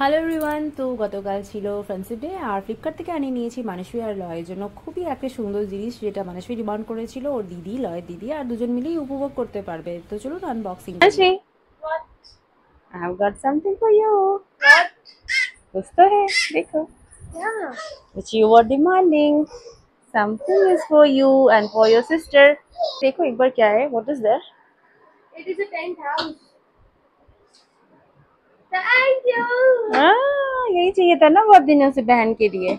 Hello everyone, তো গতকাল ছিল ফ্রেন্ডশিপ ডে আর ফ্লিপকার্ট থেকে আনিয়ে নিয়েছি মানসী আর লয়ের জন্য খুবই একটা সুন্দর জিনিস, যেটা মানসী ডিমান্ড করেছিল। ওর দিদি, লয়ের দিদি আর দুজন মিলেই উপভোগ করতে পারবে। তো চলুন আনবক্সিং করি। What? I have got something for you. What? कुछ तो है, देखो. Yeah. Which you were demanding. Something is for you and for your sister. देखो एक बार क्या है? What is there? It is a tent house. Thank you. यही चाहिए था ना बहुत दिनों से बहन के लिए.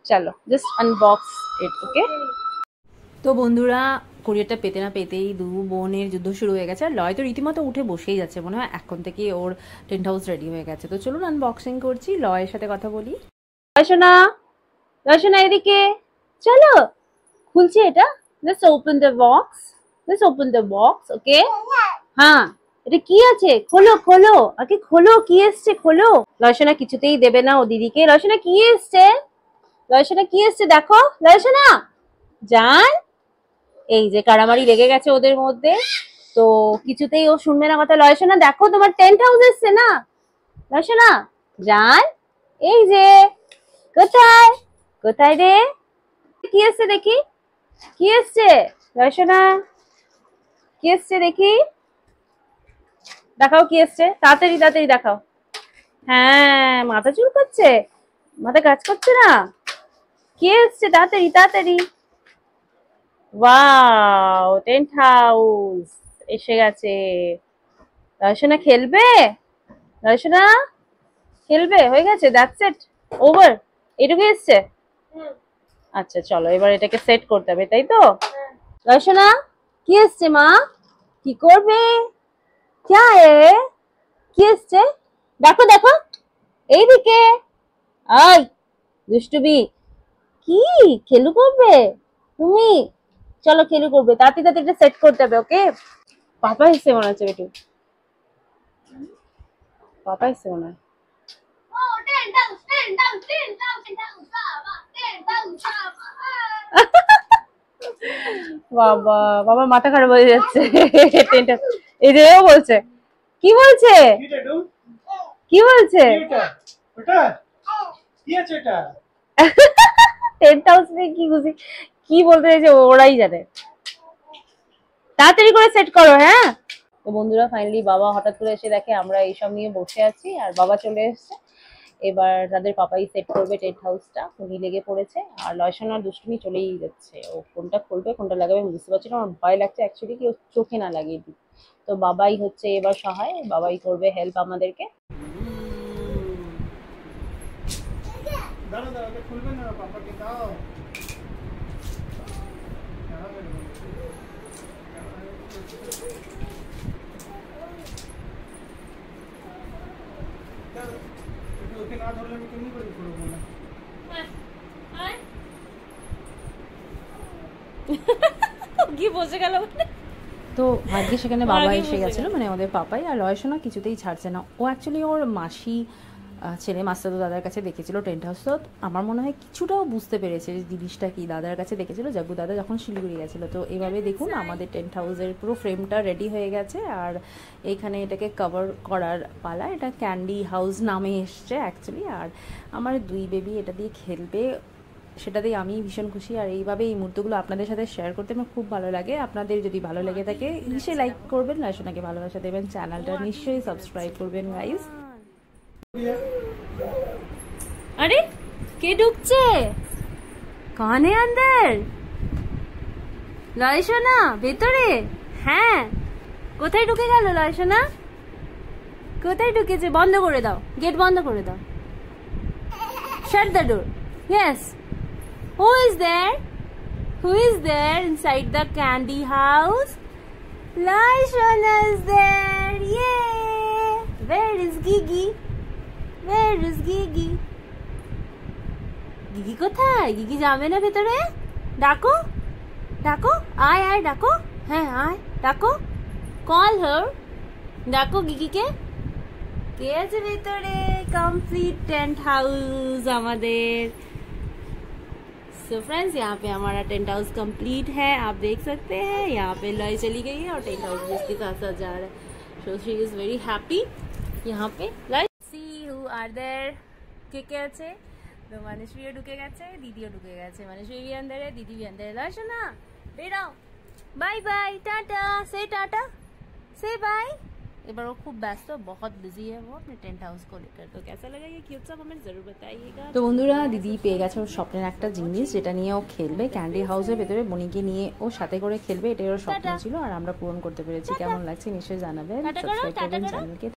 चलो, just unbox it, okay? তো বন্ধুরা, কোরিয়ারটা পেতে না পেতেই দু বোনের যুদ্ধ শুরু হয়ে গেছে। আর লয় তো রীতিমতো উঠে বসেই যাচ্ছে, মনে হয় এখন থেকে ওর টেন্ট হাউস রেডি হয়ে গেছে। তো চলুন আনবক্সিং করছি, লয়ের সাথে কথা বলি। রচনা, রচনা এদিকে চলো, খুলছি এটা। Let's open the box. Let's open the box, okay? হ্যাঁ, এটা কি আছে? খোলো খোলো, আগে খোলো, কি এসছে খোলো। রচনা কিছুতেই দেবে না ও দিদিকে। রচনা কি এসছে? রচনা কি এসছে দেখো। রচনা জান, এই যে কারামারি লেগে গেছে ওদের মধ্যে, তো কিছুতেই ও শুনবে না কথা। রচনা দেখো, তোমার টেন্ট হাউস এসছে না। রচনা জান, এই যে কোথায় কোথায় রে, কি এসছে দেখি, কি এসছে রচনা, কি এসছে দেখি, দেখাও কি এসছে, তাড়াতাড়ি তাড়াতাড়ি দেখাও। হ্যাঁ, মাথা চুল করছে, মাথা কাজ করছে না, কি এসছে তাড়াতাড়ি তাড়াতাড়ি। ওয়াও, টেন্ট হাউস এসে গেছে। রচনা খেলবে, রচনা খেলবে, হয়ে গেছে, দ্যাটস ইট, ওভার, এটুকু এসছে। আচ্ছা চলো, এবার এটাকে সেট করতে হবে, তাই তো? রচনা কি এসছে মা, কি করবে, क्या है, কি এসছে দেখো দেখো, এইদিকে আই দুষ্টুমি, কি খেলু করবে তুমি, চলো খেলু করবে, তাড়াতাড়ি তাড়াতাড়ি এটা সেট করতে হবে, ওকে? পাপা এসছে মনে হচ্ছে বেটু, পাপা এসছে মনে হয়। Oh, tent house, tent house, tent house, tent house, Baba, tent house, Baba. বাবা বাবা, মাথা খারাপ হয়ে যাচ্ছে। এই যে ও বলছে, কি বলছে, কি বলছে, টেন্ট হাউস নিয়ে কি খুশি, কি বলতে চাইছে ওরাই জানে। তাড়াতাড়ি করে সেট করো। হ্যাঁ, তো বন্ধুরা, ফাইনালি বাবা হঠাৎ করে এসে দেখে আমরা এইসব নিয়ে বসে আছি আর বাবা চলে এসছে। এবার তাদের পাপাই সেট করবে টেন্ট হাউসটা, উনি লেগে পড়েছে। আর লয়সনার দুষ্টুমি চলেই যাচ্ছে, ও কোনটা খুলবে কোনটা লাগাবে আমি বুঝতে পারছি না, আমার ভয় লাগছে অ্যাকচুয়ালি কি ও চোখে না লাগিয়ে দিই। তো বাবাই হচ্ছে এবার সহায়, বাবাই করবে হেল্প আমাদেরকে। কি বসে গেল, তো ভাগ্যে সেখানে বাবা এসে গেছিলো, মানে ওদের পাপাই। আর লয়সনা কিছুতেই ছাড়ছে না, ও অ্যাকচুয়ালি ওর মাসি ছেলে মাস্টারদা দাদার কাছে দেখেছিল টেন্ট হাউস। তো আমার মনে হয় কিছুটাও বুঝতে পেরেছে যে জিনিসটা কি, দাদার কাছে দেখেছিল জাগু দাদা যখন শিলিগুড়ি গেছিলো। তো এভাবে দেখুন আমাদের টেন্ট হাউসের পুরো ফ্রেমটা রেডি হয়ে গেছে। আর এইখানে এটাকে কভার করার পালা, এটা ক্যান্ডি হাউস নামে এসছে অ্যাকচুয়ালি। আর আমার দুই বেবি এটা দিয়ে খেলবে, সেটাতেই আমি ভীষণ খুশি। আর এইভাবে এই মুহূর্তগুলো আপনাদের সাথে শেয়ার করতে আমার খুব ভালো লাগে। আপনাদের যদি ভালো লেগে থাকে নিশ্চয়ই লাইক করবেন, লয়সনাকে ভালোবাসা দেবেন, চ্যানেলটা নিশ্চয়ই সাবস্ক্রাইব করবেন গাইস। আরে কে ঢুকছে কানে, আন্দার লয়সনা ভেতরে? হ্যাঁ, কোথায় ঢুকে গেল লয়সনা, কোথায় ঢুকেছে? বন্ধ করে দাও, গেট বন্ধ করে দাও, শাট the door. Yes, who is there, who is there inside the candy house? Lashana is there, yay! Where is Gigi, where is Gigi? Gigi কোথায়? Gigi যাবে না ভেতরে? ডাকো ডাকো, আয় আয় ডাকো, হ্যাঁ আয় ডাকো, কল হার, ডাকো গিগিকে। কে আছে ভেতরে? কমপ্লিট টেন্ট হাউস আমাদের। सो फ्रेंड्स, यहाँ पे हमारा टेंट हाउस कंप्लीट है, आप देख सकते हैं। यहाँ पे लॉय चली गई है और टेंट हाउस भी इसके साथ साथ जा रहा है। So she is very happy. यहाँ पे लॉय, सी हु আর দের কে কে আছে, তো মানুষীও ঢুকে গেছে, দিদিও ঢুকে গেছে। মানুষী বিয়ান্দারে, দিদি বিয়ান্দারে। দর্শনা বেরাও, বাই বাই, টাটা, সে টাটা, से बाय। এবার ও খুব ব্যস্ত, बहुत बिजी है वो अपने टेंट हाउस को लेकर। तो कैसा लगा ये क्यूट सा कमेंट जरूर बताइएगा। তো বন্ধুরা, দিদি পেয়ে গেছে ওর স্বপ্নের একটা জিনিস, যেটা নিয়ে ও খেলবে। ক্যান্ডি হাউসের ভেতরে বনিকে নিয়ে ও সাথে করে খেলবে, এটাই ওর স্বপ্ন ছিল, আর আমরা পূরণ করতে পেরেছি। কেমন লাগছে নিশ্চয়ই জানাবেন। সাবস্ক্রাইব করবেন চ্যানেলকে।